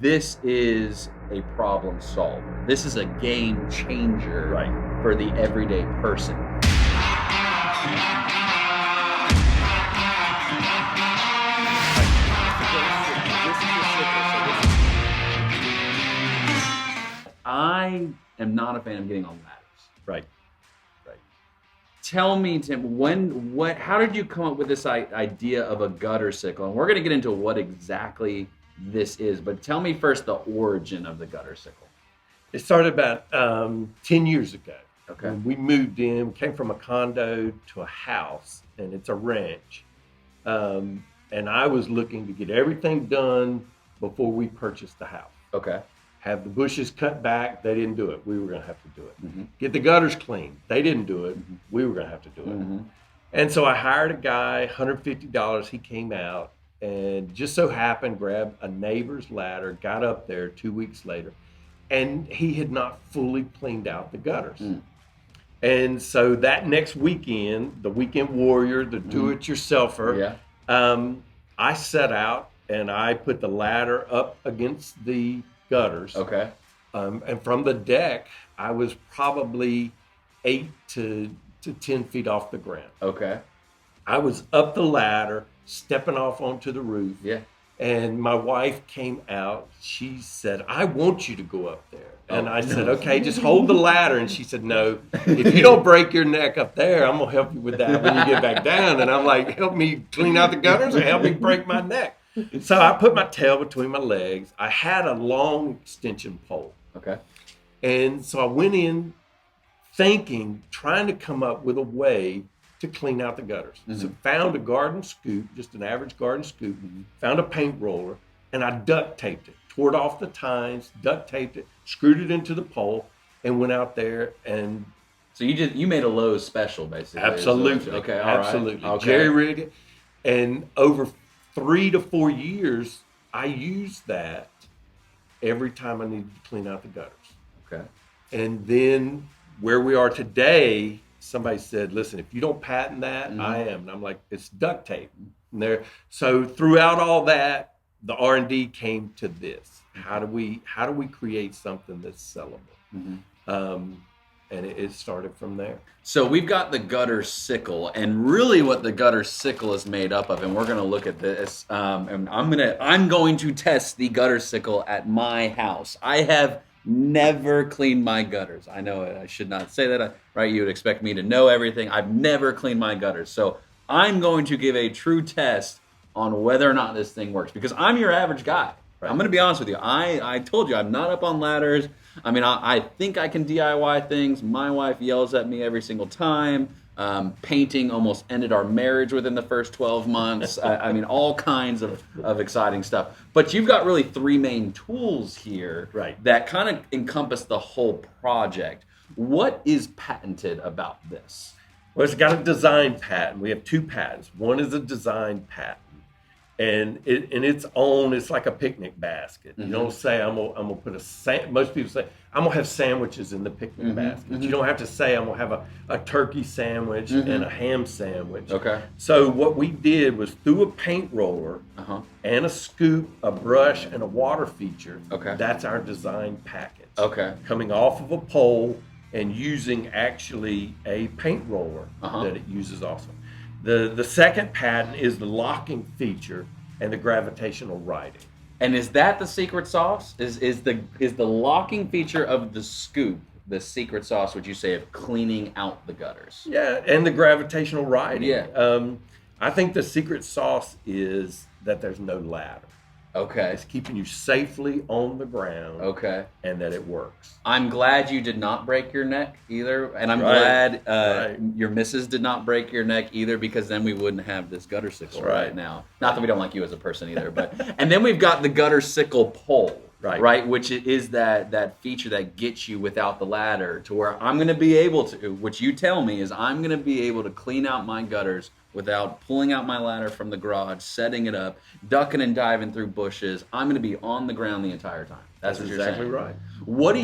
this is a problem solver. This is a game changer for the everyday person. I am not a fan of getting on ladders. Right. Tell me, Tim, how did you come up with this idea of a Guttersickle? And we're going to get into what exactly this is, but tell me first the origin of the Guttersickle. It started about 10 years ago. Okay. When we moved in, came from a condo to a house, and it's a ranch. And I was looking to get everything done before we purchased the house. Okay. Have the bushes cut back. They didn't do it. We were going to have to do it. Mm-hmm. Get the gutters cleaned. They didn't do it. Mm-hmm. We were going to have to do it. Mm-hmm. And so I hired a guy, $150. He came out and just so happened, grabbed a neighbor's ladder, got up there 2 weeks later, and he had not fully cleaned out the gutters. Mm. And so that next weekend, the weekend warrior, the do-it-yourselfer, I set out and I put the ladder up against the gutters. Okay. And from the deck, I was probably 8 to 10 feet off the ground. Okay. I was up the ladder, stepping off onto the roof. Yeah. And my wife came out. She said, "I want you to go up there." And I said, "Okay, just hold the ladder." And she said, "No, if you don't break your neck up there, I'm going to help you with that when you get back down." And I'm like, "Help me clean out the gutters or help me break my neck?" So I put my tail between my legs. I had a long extension pole. Okay. And so I went in thinking, trying to come up with a way to clean out the gutters. Mm-hmm. So found a garden scoop, just an average garden scoop, found a paint roller, and I duct taped it, tore it off the tines, duct taped it, screwed it into the pole, and went out there and... So you made a Lowe's special, basically. Absolutely. Okay, all absolutely. Right. Okay. Jerry rigged it. And over 3 to 4 years, I used that every time I needed to clean out the gutters. Okay. And then where we are today, somebody said, "Listen, if you don't patent that, I am." And I'm like, "It's duct tape." And so throughout all that, the R&D came to this. How do we create something that's sellable? Mm-hmm. And it started from there. So we've got the Guttersickle, and really what the Guttersickle is made up of, and we're going to look at this. And I'm going to test the Guttersickle at my house. I have never cleaned my gutters. I know I should not say that, right? You would expect me to know everything. I've never cleaned my gutters. So I'm going to give a true test on whether or not this thing works, because I'm your average guy. Right. I'm going to be honest with you. I told you I'm not up on ladders. I mean, I think I can DIY things. My wife yells at me every single time. Painting almost ended our marriage within the first 12 months. I mean, all kinds of exciting stuff. But you've got really 3 main tools here that kind of encompass the whole project. What is patented about this? Well, it's got a design patent. We have 2 patents. One is a design patent. And in its own, it's like a picnic basket. Mm-hmm. You don't say, I'm gonna put most people say, I'm gonna have sandwiches in the picnic basket. Mm-hmm. You don't have to say, I'm gonna have a turkey sandwich and a ham sandwich. Okay. So what we did was through a paint roller and a scoop, a brush, and a water feature. Okay. That's our design package. Okay. Coming off of a pole and using actually a paint roller that it uses also. The second patent is the locking feature and the gravitational riding. And is that the secret sauce? Is the locking feature of the scoop the secret sauce, would you say, of cleaning out the gutters? Yeah, and the gravitational riding. Yeah. I think the secret sauce is that there's no ladder. Okay. It's keeping you safely on the ground. Okay. And that it works. I'm glad you did not break your neck either. And I'm glad your missus did not break your neck either, because then we wouldn't have this Guttersickle right now. Not that we don't like you as a person either, but and then we've got the Guttersickle pole. Right, which is that feature that gets you without the ladder, to where I'm going to be able to, which you tell me is I'm going to be able to clean out my gutters without pulling out my ladder from the garage, setting it up, ducking and diving through bushes. I'm going to be on the ground the entire time. That's what you're exactly saying. Right. What do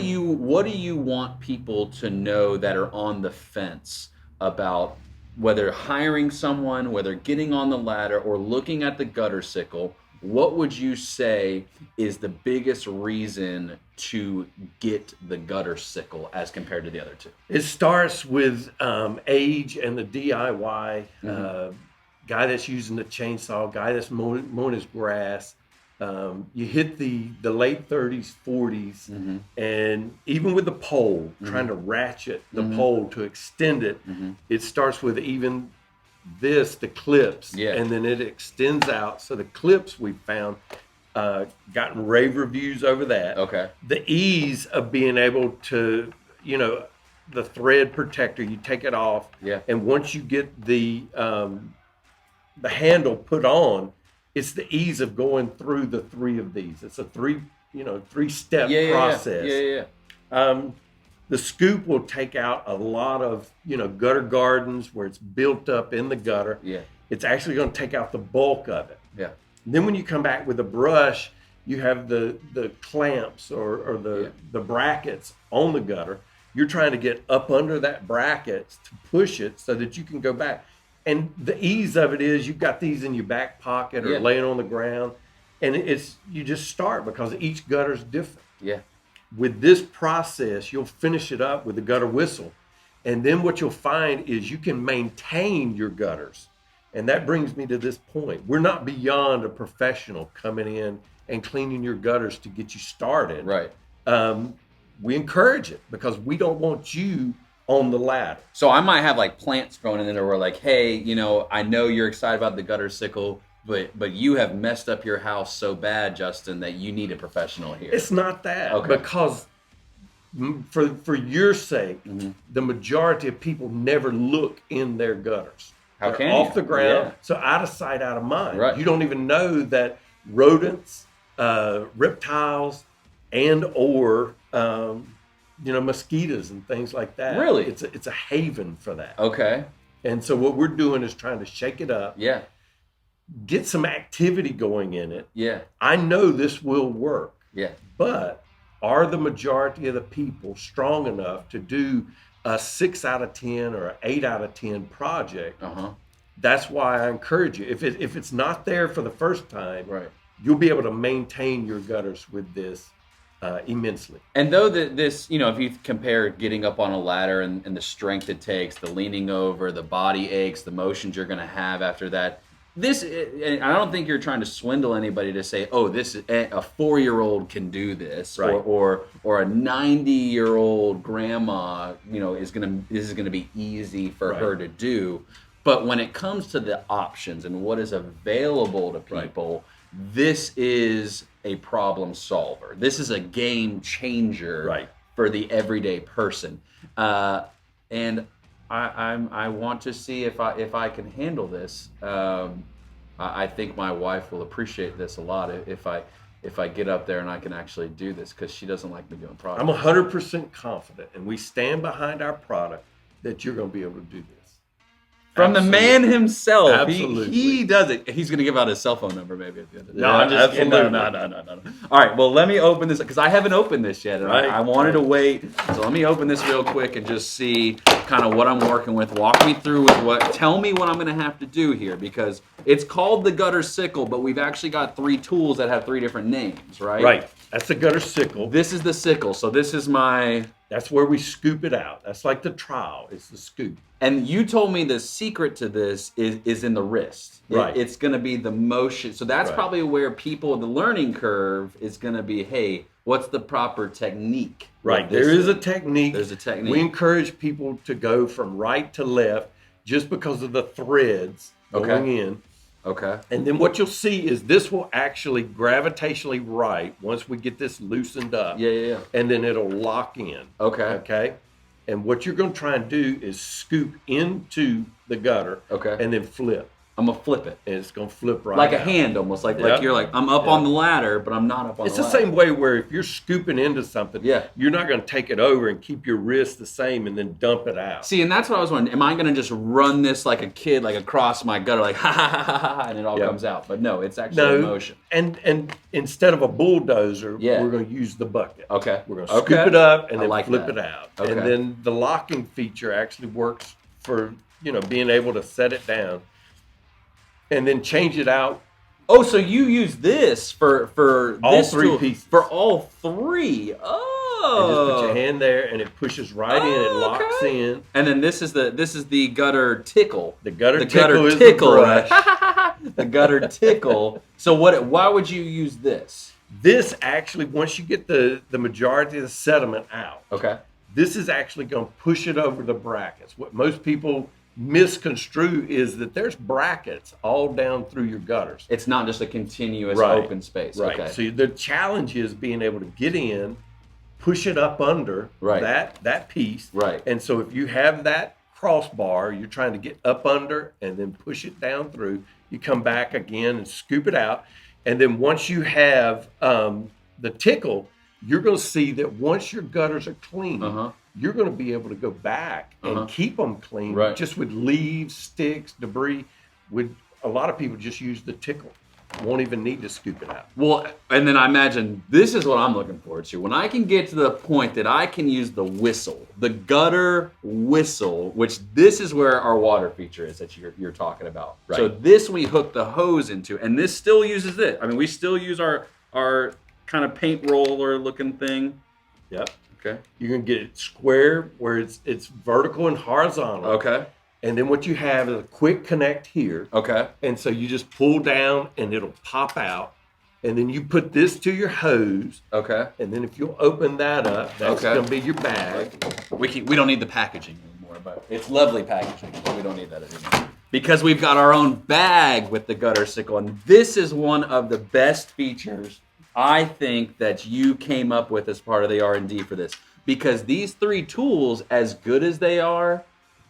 you want people to know that are on the fence about whether hiring someone, whether getting on the ladder, or looking at the Guttersickle? what would you say is the biggest reason to get the Guttersickle as compared to the other two? It starts with age and the DIY guy that's using the chainsaw, guy that's mowing his grass. You hit the late 30s, 40s, and even with the pole, trying to ratchet the pole to extend it, it starts with even the clips, and then it extends out. So the clips we found, gotten rave reviews over that. Okay. The ease of being able to, the thread protector, you take it off, and once you get the handle put on, it's the ease of going through the three of these. It's a three-step process. The scoop will take out a lot of, gutter gardens where it's built up in the gutter. It's actually going to take out the bulk of it. And then when you come back with a brush, you have the clamps or the brackets on the gutter. You're trying to get up under that bracket to push it so that you can go back. And the ease of it is you've got these in your back pocket or laying on the ground. And you just start because each gutter's different. With this process, you'll finish it up with the gutter whistle. And then what you'll find is you can maintain your gutters. And that brings me to this point. We're not beyond a professional coming in and cleaning your gutters to get you started. We encourage it because we don't want you on the ladder. So I might have like plants growing in there where like, hey, I know you're excited about the Guttersickle, but you have messed up your house so bad, Justin, that you need a professional here. It's not that, because for your sake, the majority of people never look in their gutters. How They're can off you? the ground, so out of sight, out of mind. Right. You don't even know that rodents, reptiles, and or mosquitoes and things like that. Really? It's a haven for that. Okay. And so what we're doing is trying to shake it up. Get some activity going in it. I know this will work. But are the majority of the people strong enough to do a 6 out of 10 or an 8 out of 10 project? That's why I encourage you. If it's not there for the first time, you'll be able to maintain your gutters with this immensely. And though this, if you compare getting up on a ladder and the strength it takes, the leaning over, the body aches, the motions you're going to have after that, and I don't think you're trying to swindle anybody to say, oh, this is a 4-year-old can do this, or a 90-year-old grandma, this is gonna be easy for her to do. But when it comes to the options and what is available to people, this is a problem solver. This is a game changer for the everyday person. And I want to see if I can handle this. I think my wife will appreciate this a lot if I get up there and I can actually do this, because she doesn't like me doing projects. I'm 100% confident, and we stand behind our product, that you're going to be able to do this. From the man himself. Absolutely. He does it. He's going to give out his cell phone number maybe at the end of the day. No, I'm just kidding. No. All right, well, let me open this, because I haven't opened this yet. And I wanted to wait. So let me open this real quick and just see kind of what I'm working with. Walk me through with tell me what I'm going to have to do here, because it's called the Guttersickle, but we've actually got 3 tools that have 3 different names, right? Right. That's the Guttersickle. This is the sickle. So this is that's where we scoop it out. That's like the trowel. It's the scoop. And you told me the secret to this is in the wrist. It's going to be the motion. So that's probably where the learning curve is going to be, hey, what's the proper technique? Right. There is a technique. There's a technique. We encourage people to go from right to left just because of the threads going in. Okay. And then what you'll see is this will actually gravitationally right once we get this loosened up. And then it'll lock in. Okay. And what you're going to try and do is scoop into the gutter. And then flip. I'm going to flip it. And it's going to flip right like out. a hand almost. Like you're like, I'm up on the ladder, but I'm not up on the ladder. It's the same way where if you're scooping into something, you're not going to take it over and keep your wrist the same and then dump it out. See, and that's what I was wondering. Am I going to just run this like a kid, like across my gutter, like ha ha ha ha ha, and it all comes out? But no, it's actually motion. And instead of a bulldozer, we're going to use the bucket. We're going to scoop it up and then flip it out. And then the locking feature actually works for being able to set it down. And then change it out Oh, so you use this for All this three tool, pieces. for all three. Oh, And just put your hand there, and it pushes right in. It locks in. And then this is the gutter tickle. The gutter tickle is the brush. The gutter tickle. So why would you use this? This actually, once you get the majority of the sediment out, Okay. this is actually going to push it over the brackets. What most people misconstrue is that there's brackets all down through your gutters. It's not just a continuous Right. open space. Right. Okay. So the challenge is being able to get in, push it up under Right. that piece. Right. And so if you have that crossbar, you're trying to get up under and then push it down through. You come back again and scoop it out. And then once you have the tickle, you're going to see that once your gutters are clean, you're going to be able to go back and keep them clean, Right. just with leaves, sticks, debris. With a lot of people just use the tickle, won't even need to scoop it out. Well, and then I imagine this is what I'm looking forward to. When I can get to the point that I can use the whistle, the gutter whistle, which this is where our water feature is that you're talking about. Right. So this we hook the hose into, and this still uses it. I mean, we still use our kind of paint roller looking thing. Yep. Okay. You're going to get it square where it's vertical and horizontal. Okay. And then what you have is a quick connect here. Okay. And so you just pull down and it'll pop out. And then you put this to your hose. Okay. And then if you'll open that up, that's Okay. going to be your bag. We don't need the packaging anymore, but it's lovely packaging, but we don't need that anymore. Because we've got our own bag with the Guttersickle, and this is one of the best features I think that you came up with as part of the R&D for this. Because these three tools, as good as they are,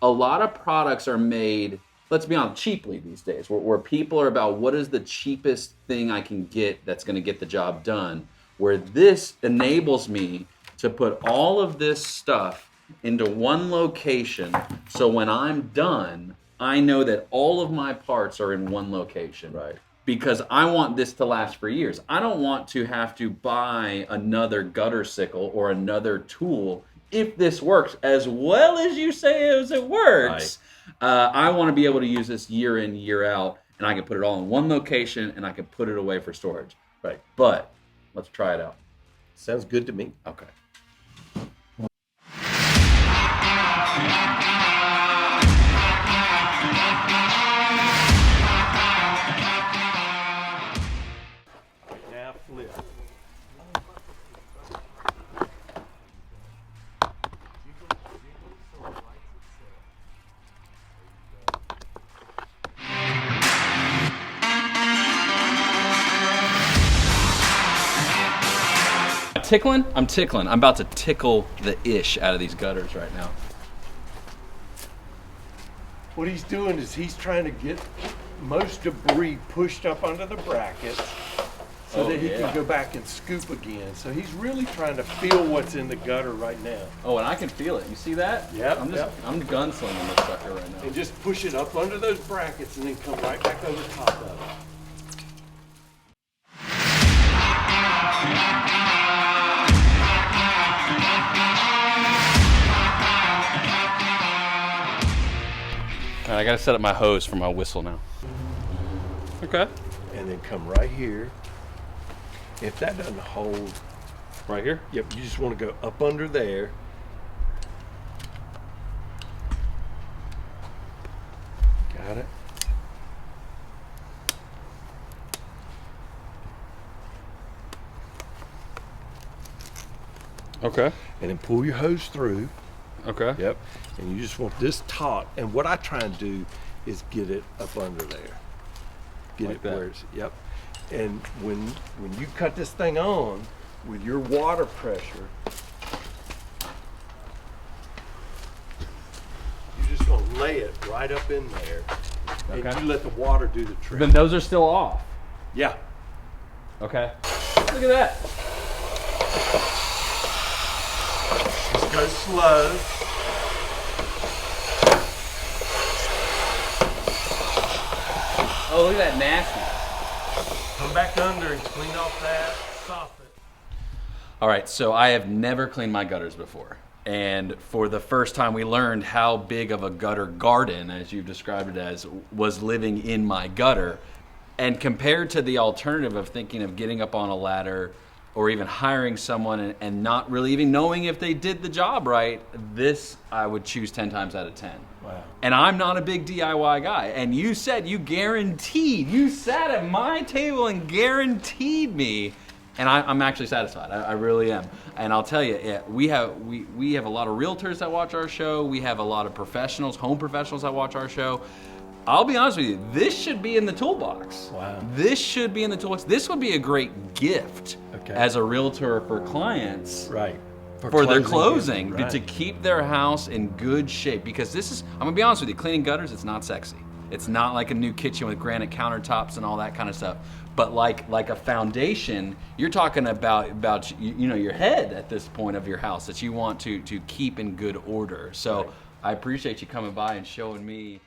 a lot of products are made, let's be honest, cheaply these days, where people are about what is the cheapest thing I can get that's going to get the job done, where this enables me to put all of this stuff into one location, so when I'm done, I know that all of my parts are in one location. Right. Because I want this to last for years. I don't want to have to buy another Guttersickle or another tool if this works as well as you say as it works. Right. I want to be able to use this year in, year out, and I can put it all in one location, and I can put it away for storage. Right. But let's try it out. Sounds good to me. Okay. Now flip. Tickling? I'm tickling. I'm about to tickle the ish out of these gutters right now. What he's doing is he's trying to get most debris pushed up under the brackets so that he can go back and scoop again. So he's really trying to feel what's in the gutter right now. Oh, and I can feel it. You see that? Yep, I'm gunslinging this sucker right now. And just push it up under those brackets and then come right back over top of it. All right, I gotta set up my hose for my whistle now. Okay. And then come right here. If that doesn't hold, Right here? yep, you just want to go up under there. Got it? Okay. And then pull your hose through. Okay. Yep. And you just want this taut. And what I try and do is get it up under there. Get Like it that. where it's, yep. And when you cut this thing on with your water pressure, you're just gonna lay it right up in there. Okay. And you let the water do the trick. Then those are still off. Yeah. Okay. Look at that. Just go slow. Oh, look at that nasty. Come back under and clean off that soffit. All right, so I have never cleaned my gutters before. And for the first time, we learned how big of a gutter garden, as you've described it as, was living in my gutter. And compared to the alternative of thinking of getting up on a ladder or even hiring someone and not really even knowing if they did the job right, this I would choose 10 times out of 10. Wow. And I'm not a big DIY guy. And you said you sat at my table and guaranteed me, and I'm actually satisfied. I really am. And I'll tell you, yeah, we have a lot of realtors that watch our show. We have a lot of professionals, home professionals that watch our show. I'll be honest with you, this should be in the toolbox. Wow. This should be in the toolbox. This would be a great gift as a realtor for clients. Right. For their closing, right. to keep their house in good shape. Because this is, I'm gonna be honest with you, cleaning gutters, it's not sexy. It's not like a new kitchen with granite countertops and all that kind of stuff. But like a foundation, you're talking about your head at this point of your house that you want to keep in good order. So I appreciate you coming by and showing me